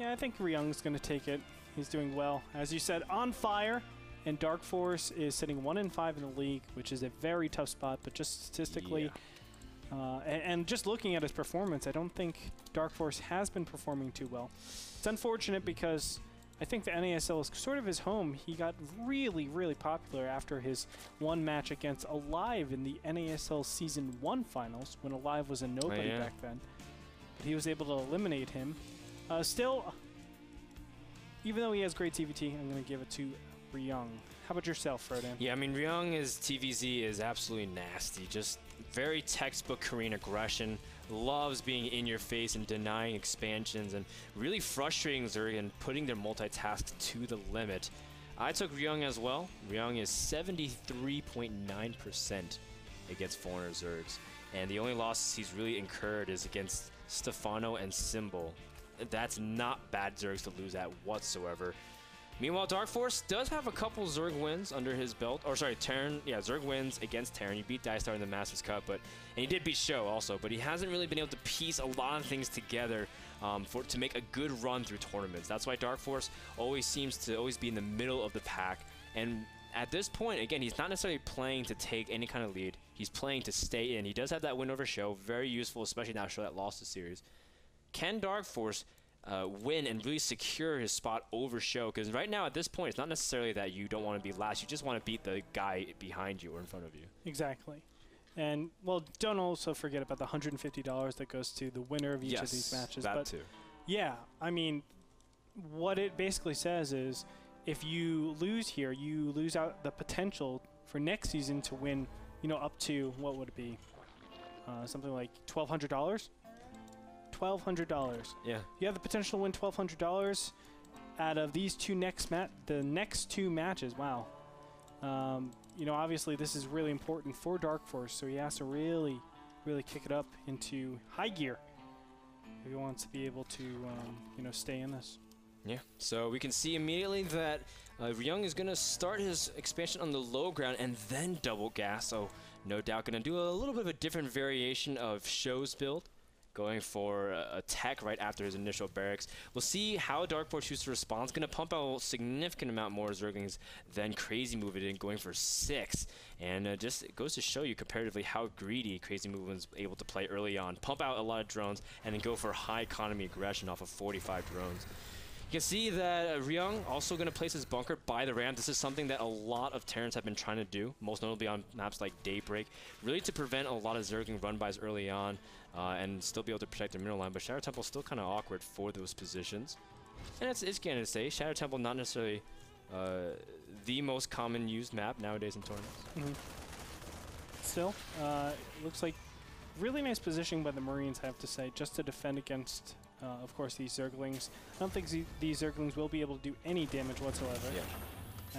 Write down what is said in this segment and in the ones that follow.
Yeah, I think Ryung's going to take it. He's doing well. As you said, on fire. And DarKFoRcE is sitting 1-5 in the league, which is a very tough spot. But just statistically, and just looking at his performance, I don't think DarKFoRcE has been performing too well. It's unfortunate because I think the NASL is sort of his home. He got really, really popular after his one match against Alive in the NASL Season 1 finals, when Alive was a nobody back then. But he was able to eliminate him. Still, even though he has great TVT, I'm going to give it to Ryung. How about yourself, Frodan? Yeah, I mean, Ryung's TVZ is absolutely nasty. Just very textbook Korean aggression. Loves being in your face and denying expansions, and really frustrating Zerg and putting their multitask to the limit. I took Ryung as well. Ryung is 73.9% against foreigner Zergs. And the only losses he's really incurred is against Stefano and Symbol. That's not bad Zergs to lose at whatsoever. Meanwhile, DarKFoRcE does have a couple Zerg wins under his belt. Or sorry, Terran. Yeah, Zerg wins against Terran. He beat Dystar in the Masters Cup, and he did beat Show also. But he hasn't really been able to piece a lot of things together to make a good run through tournaments. That's why DarKFoRcE always seems to be in the middle of the pack. And at this point, again, he's not necessarily playing to take any kind of lead. He's playing to stay in. He does have that win over Show, very useful, especially now Show that lost the series. Can DarKFoRcE win and really secure his spot over Show? Because right now at this point, it's not necessarily that you don't want to be last. You just want to beat the guy behind you or in front of you. Exactly. And, well, don't also forget about the $150 that goes to the winner of each of these matches. That too. Yeah, I mean, what it basically says is if you lose here, you lose out the potential for next season to win, you know, up to, what would it be? Something like $1,200? $1,200. Yeah. You have the potential to win $1,200 out of these the next two matches. Wow. You know, obviously this is really important for DarKFoRcE, so he has to really, really kick it up into high gear if he wants to be able to, you know, stay in this. Yeah, so we can see immediately that Ryung is going to start his expansion on the low ground and then double gas, so no doubt going to do a little bit of a different variation of Show's build, going for a tech right after his initial barracks. We'll see how DarKFoRcE chooses to respond. It's going to pump out a significant amount more Zerglings than Crazy Move it in, going for 6. And just it goes to show you comparatively how greedy Crazy Move was able to play early on. Pump out a lot of drones and then go for high economy aggression off of 45 drones. You can see that Ryung also going to place his bunker by the ramp. This is something that a lot of Terrans have been trying to do, most notably on maps like Daybreak, really to prevent a lot of Zergling run-bys early on and still be able to protect their middle line. But Shadow Temple is still kind of awkward for those positions. And it's going to say, Shadow Temple not necessarily the most common used map nowadays in tournaments. Still, it looks like really nice positioning by the Marines, I have to say, just to defend against... of course, these Zerglings. I don't think these Zerglings will be able to do any damage whatsoever. Yeah.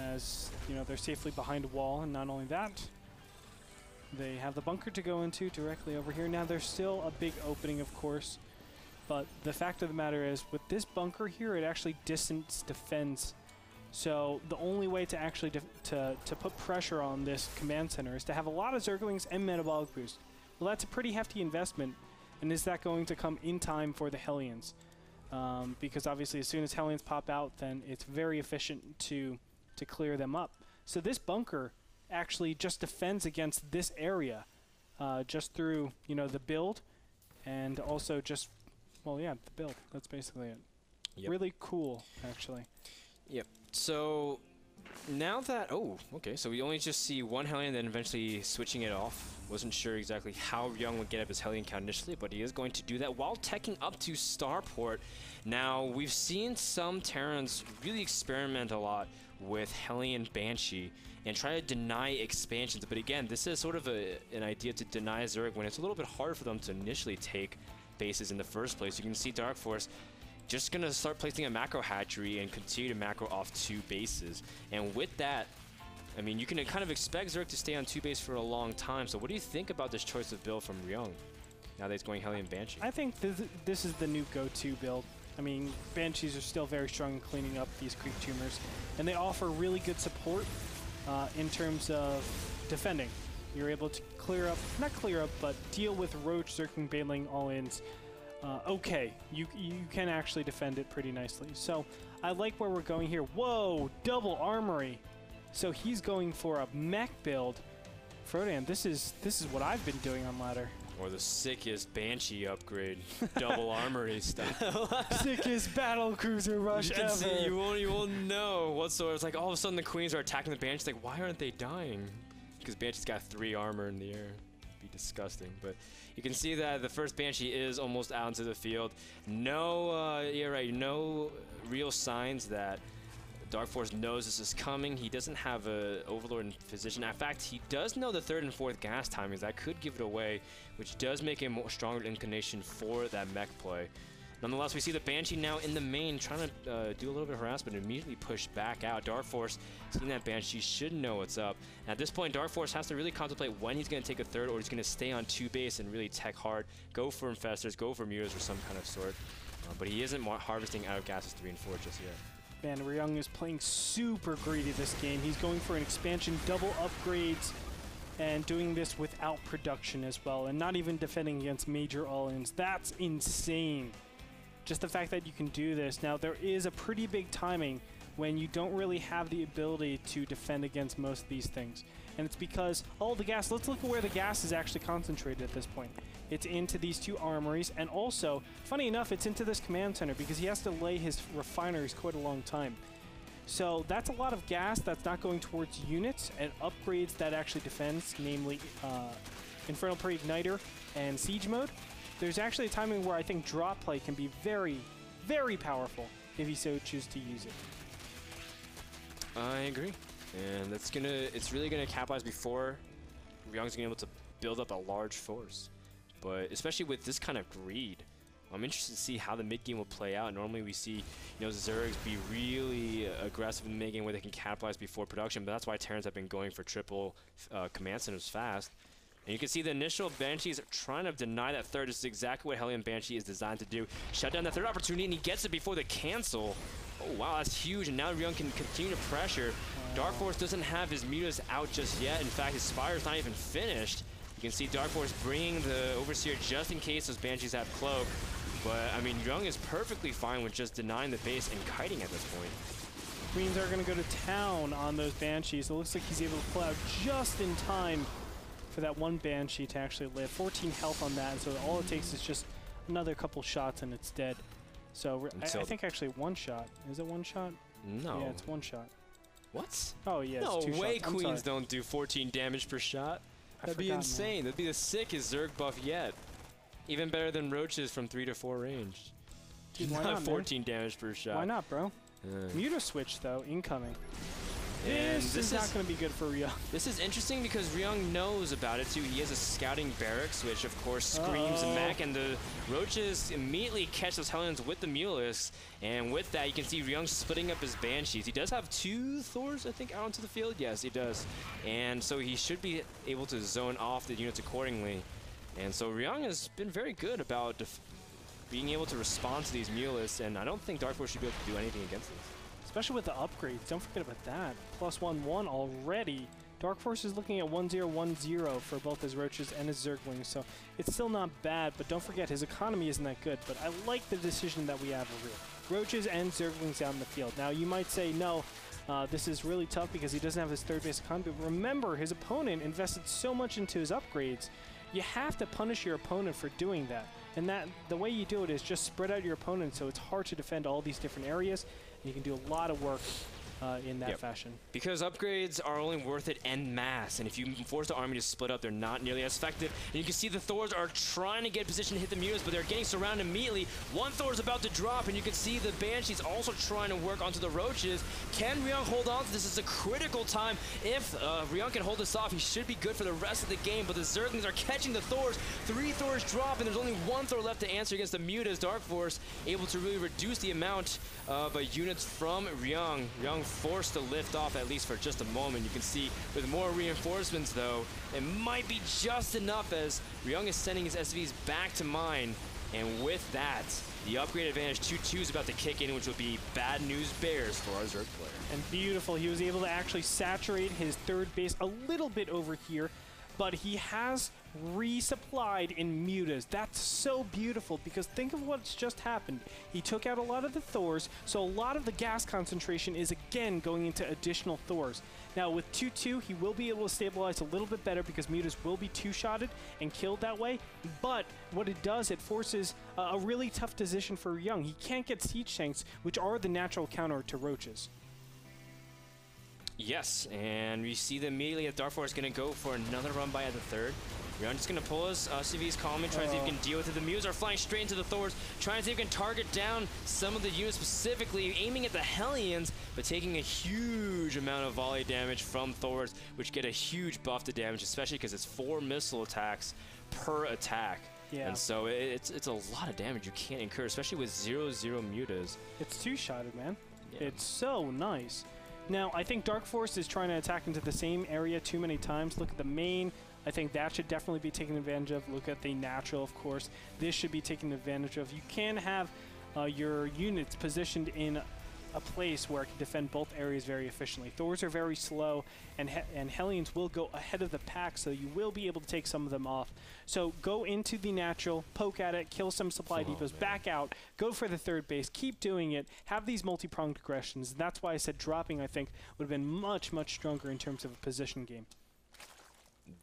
As, you know, they're safely behind a wall, and not only that, they have the bunker to go into directly over here. Now, there's still a big opening, of course, but the fact of the matter is, with this bunker here, it actually distance defends. So the only way to actually to put pressure on this command center is to have a lot of Zerglings and metabolic boost. Well, that's a pretty hefty investment. And is that going to come in time for the Hellions? Because obviously as soon as Hellions pop out, then it's very efficient to clear them up. So this bunker actually just defends against this area just through, you know, the build and also just, well, yeah, the build. That's basically it. Yep. Really cool, actually. Yep. So now that, okay, so we only just see one Hellion, then eventually switching it off. Wasn't sure exactly how Ryung would get up his Hellion count initially, but he is going to do that while teching up to Starport. Now, we've seen some Terrans really experiment a lot with Hellion Banshee and try to deny expansions, but again, this is sort of an idea to deny Zerg when it's a little bit hard for them to initially take bases in the first place. You can see DarKFoRcE just going to start placing a macro hatchery and continue to macro off 2 bases. And with that, I mean, you can kind of expect Zerg to stay on 2 base for a long time. So what do you think about this choice of build from Ryung, now that he's going Hellion Banshee? I think this is the new go-to build. I mean, Banshees are still very strong in cleaning up these creep tumors, and they offer really good support in terms of defending. You're able to clear up, not clear up, but deal with Roach, Zergling, Baneling all-ins okay. You can actually defend it pretty nicely. So I like where we're going here. Whoa, double armory. So he's going for a mech build. Frodan, this is what I've been doing on ladder. Or the sickest Banshee upgrade, double armory stuff. Sickest battle cruiser rush you can ever. See, you won't know whatsoever. It's like all of a sudden the queens are attacking the Banshees. Like, why aren't they dying? Because Banshee's got 3 armor in the air. It'd be disgusting. But you can see that the first Banshee is almost out into the field. No, yeah, right. No real signs that DarKFoRcE knows this is coming. He doesn't have a Overlord in position. In fact, he does know the 3rd and 4th gas timings. That could give it away, which does make a more stronger inclination for that mech play. Nonetheless, we see the Banshee now in the main trying to do a little bit of harassment and immediately push back out. DarKFoRcE, seeing that Banshee, should know what's up. At this point, DarKFoRcE has to really contemplate when he's going to take a 3rd or he's going to stay on 2 base and really tech hard, go for infestors, go for mutas or some kind of sort. But he isn't harvesting out of gases 3 and 4 just yet. Man, Ryung is playing super greedy this game. He's going for an expansion, double upgrades, and doing this without production as well, and not even defending against major all-ins. That's insane. Just the fact that you can do this. Now, there is a pretty big timing when you don't really have the ability to defend against most of these things. And it's because all the gas, let's look at where the gas is actually concentrated at this point. It's into these 2 armories, and also, funny enough, it's into this command center because he has to lay his refineries quite a long time. So that's a lot of gas that's not going towards units and upgrades that actually defends, namely Infernal Pre-Igniter and Siege Mode. There's actually a timing where I think drop play can be very, very powerful if you so choose to use it. I agree. And it's really gonna capitalize before Ryung's gonna be able to build up a large force. But especially with this kind of greed, I'm interested to see how the mid game will play out. Normally we see, Zergs be really aggressive in the mid game where they can capitalize before production, but that's why Terrans have been going for triple command centers fast. And you can see the initial Banshees trying to deny that 3rd. This is exactly what Hellion Banshee is designed to do. Shut down that 3rd opportunity, and he gets it before the cancel. Oh, wow, that's huge. And now Ryung can continue to pressure. DarKFoRcE doesn't have his mutas out just yet. In fact, his Spire's not even finished. You can see DarKFoRcE bringing the Overseer just in case those Banshees have Cloak. But, I mean, Ryung is perfectly fine with just denying the base and kiting at this point. Queens are going to go to town on those Banshees. It looks like he's able to pull out just in time for that 1 Banshee to actually live. 14 health on that, so all it takes is just another couple shots and it's dead. So I think actually 1 shot. Is it 1 shot? No. Yeah, it's 1 shot. What? Oh, yeah, no it's 2 way shots. Queens don't do 14 damage per shot. That'd be insane. That'd be the sickest Zerg buff yet. Even better than Roaches from 3 to 4 range. Dude, why not, 14 damage per shot. Why not, bro? Muta switch, though, incoming. And this is not going to be good for Ryung. This is interesting because Ryung knows about it too. He has a scouting barracks, which of course screams mech, and the Roaches immediately catch those Hellions with the Mulists. And with that, you can see Ryung splitting up his Banshees. He does have 2 Thors, I think, out onto the field. Yes, he does. And so he should be able to zone off the units accordingly. And so Ryung has been very good about being able to respond to these Mulists, and I don't think DarKFoRcE should be able to do anything against this. Especially with the upgrades. Don't forget about that. +1/1 already. DarKFoRcE is looking at 1-0-1-0 for both his Roaches and his Zerglings, so it's still not bad, but don't forget his economy isn't that good. But I like the decision that we have over here. Roaches and Zerglings out in the field. Now you might say, no, this is really tough because he doesn't have his 3rd base economy, but remember, his opponent invested so much into his upgrades. You have to punish your opponent for doing that. And the way you do it is just spread out your opponent so it's hard to defend all these different areas. And you can do a lot of work in that fashion. Because upgrades are only worth it en masse, and if you force the army to split up, they're not nearly as effective. And you can see the Thors are trying to get position to hit the mutas, but they're getting surrounded immediately. 1 Thor is about to drop, and you can see the Banshees also trying to work onto the Roaches. Can Ryung hold on to this? This is a critical time. If Ryung can hold this off, he should be good for the rest of the game, but the Zerglings are catching the Thors. 3 Thors drop, and there's only 1 Thor left to answer against the mutas. DarKFoRcE able to really reduce the amount of units from Ryung. Ryung forced to lift off at least for just a moment. You can see with more reinforcements though, it might be just enough as Ryung is sending his SVs back to mine. And with that, the upgrade advantage 2-2 is about to kick in, which will be bad news bears for our Zerg player. And beautiful, he was able to actually saturate his 3rd base a little bit over here. but he has resupplied in mutas. That's so beautiful because think of what's just happened. He took out a lot of the Thors, so a lot of the gas concentration is again going into additional Thors. Now with 2-2, he will be able to stabilize a little bit better because mutas will be two-shotted and killed that way, but what it does, it forces a really tough position for Ryung. He can't get siege tanks, which are the natural counter to roaches. Yes, and we see that immediately that DarKFoRcE is going to go for another run by at the third. Ryung just going to pull his CV's calming, trying to see if he can deal with it. The Muse are flying straight into the Thors, trying to see if he can target down some of the units, specifically aiming at the Hellions, but taking a huge amount of volley damage from Thors, which get a huge buff to damage, especially because it's 4 missile attacks per attack. Yeah. And so it's a lot of damage you can't incur, especially with 0-0 mutas. It's two-shotted, man. Yeah. It's so nice. Now, I think DarKFoRcE is trying to attack into the same area too many times. Look at the main. I think that should definitely be taken advantage of. Look at the natural, of course. This should be taken advantage of. You can have your units positioned in a place where it can defend both areas very efficiently. Thors are very slow, and Hellions will go ahead of the pack, so you will be able to take some of them off. So go into the natural, poke at it, kill some supply depots, back out, go for the third base, keep doing it, have these multi-pronged aggressions. That's why I said dropping, I think, would have been much, much stronger in terms of a position game.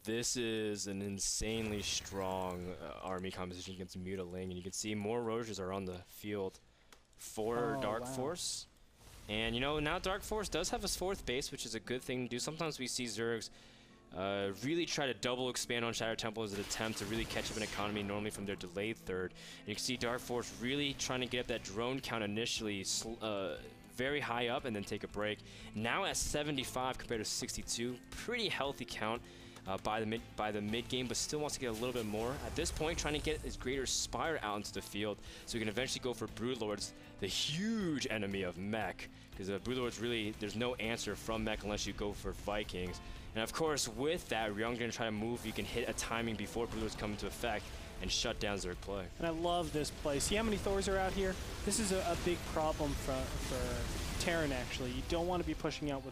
This is an insanely strong army composition against Muta Ling, and you can see more Roaches are on the field for DarKFoRcE. Wow. And you know, now DarKFoRcE does have his 4th base, which is a good thing to do. Sometimes we see Zergs really try to double expand on Shadow Temple as an attempt to really catch up an economy normally from their delayed 3rd. And you can see DarKFoRcE really trying to get up that drone count initially very high up and then take a break. Now at 75 compared to 62, pretty healthy count by the mid game, but still wants to get a little bit more. At this point, trying to get his Greater Spire out into the field so he can eventually go for Broodlords, the huge enemy of Mech, because Broodlords really, there's no answer from Mech unless you go for Vikings. And of course, with that, Ryung's going to try to move. You can hit a timing before Broodlords come into effect and shut down Zerg play. And I love this play. See how many Thors are out here? This is a big problem for Terran, actually. You don't want to be pushing out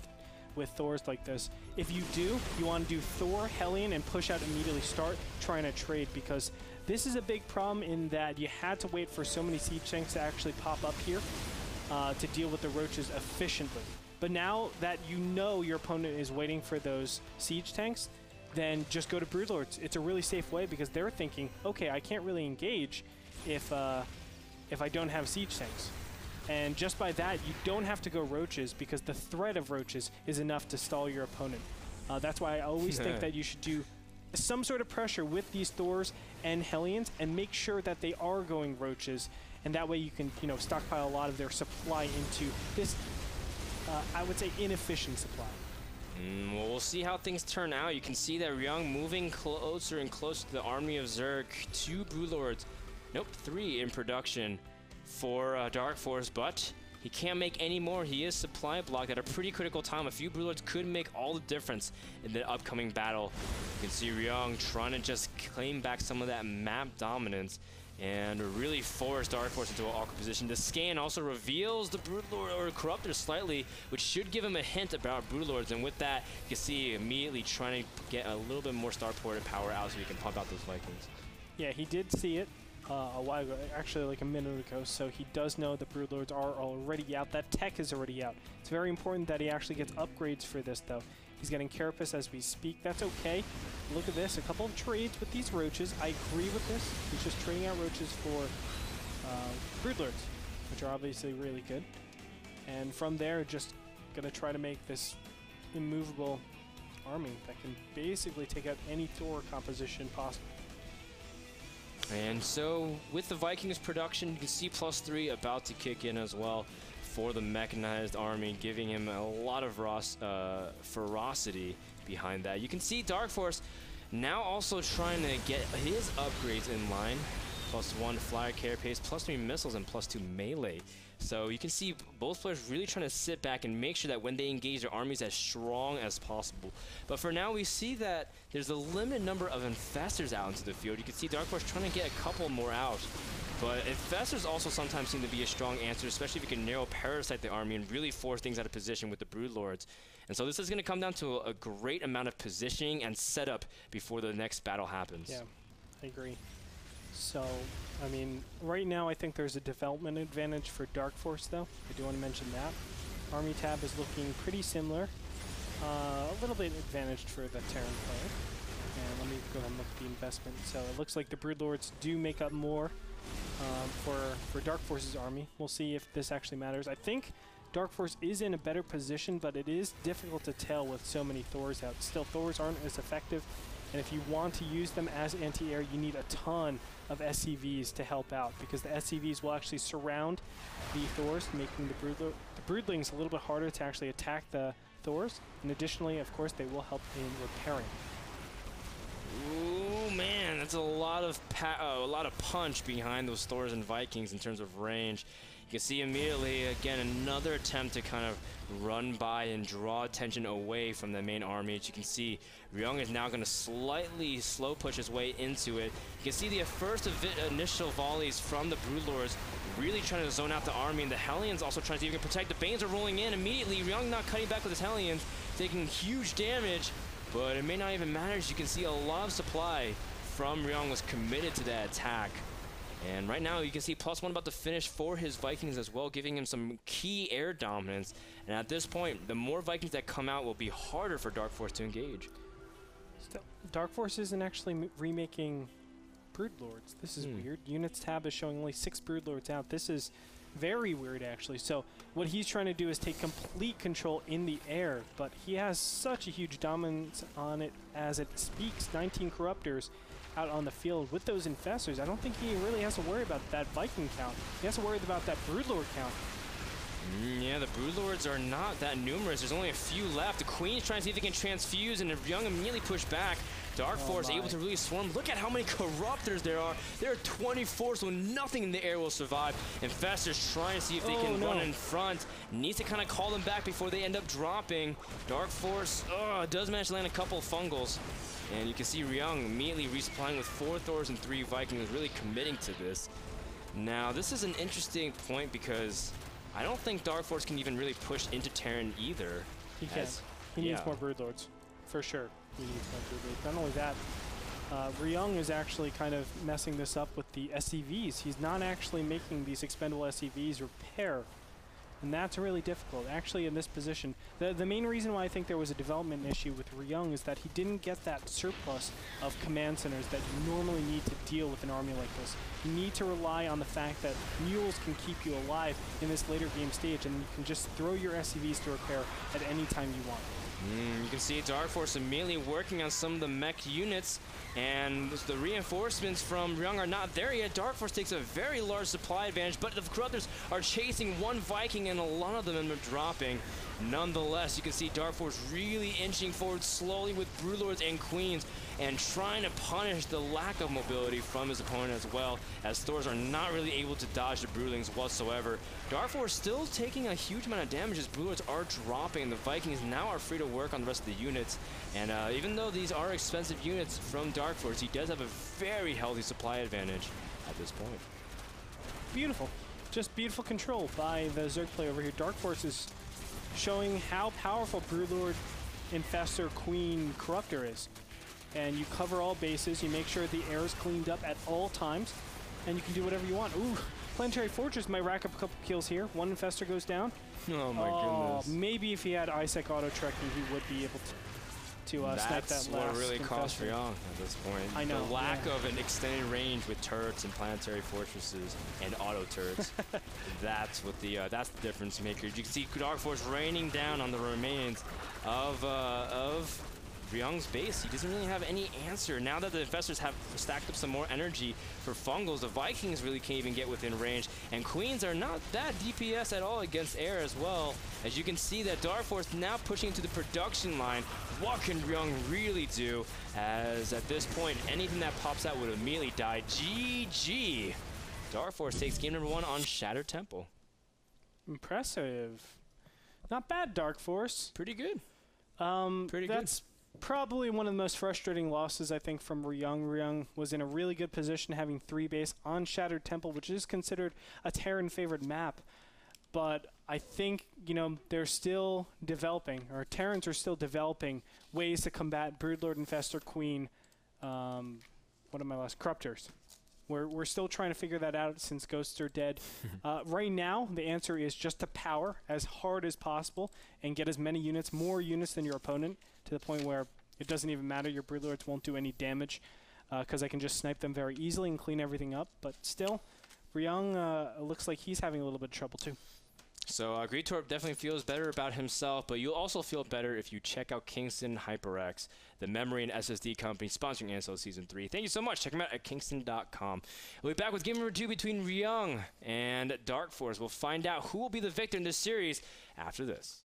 with Thors like this. If you do, you want to do Thor, Hellion, and push out immediately. Start trying to trade, because this is a big problem in that you had to wait for so many siege tanks to actually pop up here to deal with the Roaches efficiently. But now that you know your opponent is waiting for those siege tanks, then just go to Broodlords. It's a really safe way because they're thinking, okay, I can't really engage if I don't have siege tanks. And just by that, you don't have to go Roaches because the threat of Roaches is enough to stall your opponent. That's why I always think that you should do some sort of pressure with these Thors and Hellions and make sure that they are going Roaches. And that way you can, you know, stockpile a lot of their supply into this, I would say, inefficient supply. Well, we'll see how things turn out. You can see that Ryung moving closer and closer to the army of Zerg. 2 Broodlords, nope, 3 in production for DarKFoRcE, but he can't make any more. He is supply blocked at a pretty critical time. A few Broodlords could make all the difference in the upcoming battle. You can see Ryung trying to just claim back some of that map dominance and really force DarKFoRcE into an awkward position. The scan also reveals the Broodlord or Corruptor slightly, which should give him a hint about Broodlords. And with that, you can see immediately trying to get a little bit more starported power out so he can pump out those Vikings. Yeah, he did see it a while ago, actually like a minute ago, so he does know the Broodlords are already out. That tech is already out. It's very important that he actually gets upgrades for this, though. He's getting Carapace as we speak. That's okay. Look at this. A couple of trades with these Roaches. I agree with this. He's just trading out Roaches for Broodlords, which are obviously really good. And from there, just going to try to make this immovable army that can basically take out any Thor composition possible. And so, with the Vikings production, you can see +3 about to kick in as well for the mechanized army, giving him a lot of ferocity behind that. You can see DarKFoRcE now also trying to get his upgrades in line. +1 flyer carapace, +3 missiles, and +2 melee. So you can see both players really trying to sit back and make sure that when they engage, their armies as strong as possible. But for now, we see that there's a limited number of infestors out into the field. You can see DarKFoRcE trying to get a couple more out. But Infestors also sometimes seem to be a strong answer, especially if you can narrow Parasite the army and really force things out of position with the Broodlords. And so this is going to come down to a great amount of positioning and setup before the next battle happens. Yeah, I agree. So, I mean, right now I think there's a development advantage for DarKFoRcE, though. I do want to mention that. Army tab is looking pretty similar. A little bit advantaged for the Terran player. And let me go ahead and look at the investment. So it looks like the Broodlords do make up more for DarKFoRcE's army. We'll see if this actually matters. I think DarKFoRcE is in a better position, but it is difficult to tell with so many Thors out. Still, Thors aren't as effective, and if you want to use them as anti-air, you need a ton of SCVs to help out, because the SCVs will actually surround the Thors, making the Broodlings a little bit harder to actually attack the Thors. And additionally, of course, they will help in repairing. Ooh, man, that's a lot of punch behind those Thors and Vikings in terms of range. You can see immediately, again, another attempt to kind of run by and draw attention away from the main army. As you can see, Ryung is now going to slightly slow push his way into it. You can see the first initial volleys from the Broodlords really trying to zone out the army, and the Hellions also trying to see if they can protect. The Banes are rolling in immediately. Ryung not cutting back with his Hellions, taking huge damage, but it may not even matter. As you can see, a lot of supply from Ryung was committed to that attack. And right now, you can see +1 about to finish for his Vikings as well, giving him some key air dominance. And at this point, the more Vikings that come out will be harder for DarKFoRcE to engage. Still, DarKFoRcE isn't actually remaking Broodlords. This is weird. Units tab is showing only 6 Broodlords out. This is very weird, actually. So what he's trying to do is take complete control in the air, but he has such a huge dominance on it as it speaks. 19 Corruptors out on the field with those Infestors. I don't think he really has to worry about that Viking count. He has to worry about that Broodlord count. Yeah, the Broodlords are not that numerous. There's only a few left. The Queen's trying to see if they can transfuse, and Ryung immediately pushed back. DarKFoRcE able to really swarm. Look at how many Corruptors there are. There are 24, so nothing in the air will survive. Infestors trying to see if they can run in front. Needs to kind of call them back before they end up dropping. DarKFoRcE does manage to land a couple of fungals. And you can see Ryung immediately resupplying with 4 Thors and 3 Vikings, really committing to this. Now, this is an interesting point because I don't think DarKFoRcE can even really push into Terran either. He can. He needs more Broodlords, for sure. He needs more Broodlords. Not only that, Ryung is actually kind of messing this up with the SCVs. He's not actually making these expendable SCVs repair. And that's really difficult. Actually, in this position, the main reason why I think there was a development issue with Ryung is that he didn't get that surplus of command centers that you normally need to deal with an army like this. You need to rely on the fact that mules can keep you alive in this later game stage, and you can just throw your SCVs to repair at any time you want. You can see DarKFoRcE immediately working on some of the mech units, and the reinforcements from Ryung are not there yet. DarKFoRcE takes a very large supply advantage, but the Corruptors are chasing one Viking, and a lot of them are dropping. Nonetheless, you can see DarKFoRcE really inching forward slowly with Broodlords and Queens, and trying to punish the lack of mobility from his opponent as well, as Thors are not really able to dodge the Broodlings whatsoever. DarKFoRcE still taking a huge amount of damage as Broodlords are dropping, and the Vikings now are free to work on the rest of the units. And even though these are expensive units from DarKFoRcE, he does have a very healthy supply advantage at this point. Beautiful. Just beautiful control by the Zerg player over here. DarKFoRcE is showing how powerful Broodlord, Infestor, Queen, Corruptor is. And you cover all bases, you make sure the air is cleaned up at all times, and you can do whatever you want. Ooh, Planetary Fortress might rack up a couple kills here. One Infestor goes down. Oh my goodness. Maybe if he had Isaac auto-trekking, he would be able to snipe that last. That's what really cost Ryung at this point. I know. The lack of an extended range with turrets and planetary fortresses and auto turrets. That's what that's the difference maker. You can see DarKFoRcE raining down on the remains of Ryung's base. He doesn't really have any answer. Now that the Infestors have stacked up some more energy for fungals, the Vikings really can't even get within range, and Queens are not that DPS at all against air as well. As you can see that DarKFoRcE now pushing into the production line. What can Ryung really do? As at this point, anything that pops out would immediately die. GG! DarKFoRcE takes game number 1 on Shattered Temple. Impressive. Not bad, DarKFoRcE. Pretty good. Pretty good. Probably one of the most frustrating losses, I think, from Ryung. Ryung was in a really good position, having 3 base on Shattered Temple, which is considered a Terran-favored map. But I think, you know, they're still developing, or Terrans are still developing ways to combat Broodlord, Infestor, Queen, what am I lost? Corruptors. We're still trying to figure that out since ghosts are dead. Right now, the answer is just to power as hard as possible and get as many units, more units than your opponent, to the point where it doesn't even matter. Your Broodlords won't do any damage because I can just snipe them very easily and clean everything up. But still, Ryung looks like he's having a little bit of trouble too. So Greetorp definitely feels better about himself, but you'll also feel better if you check out Kingston HyperX, the memory and SSD company sponsoring NASL Season 3. Thank you so much. Check them out at kingston.com. We'll be back with game number 2 between Ryung and DarKFoRcE. We'll find out who will be the victor in this series after this.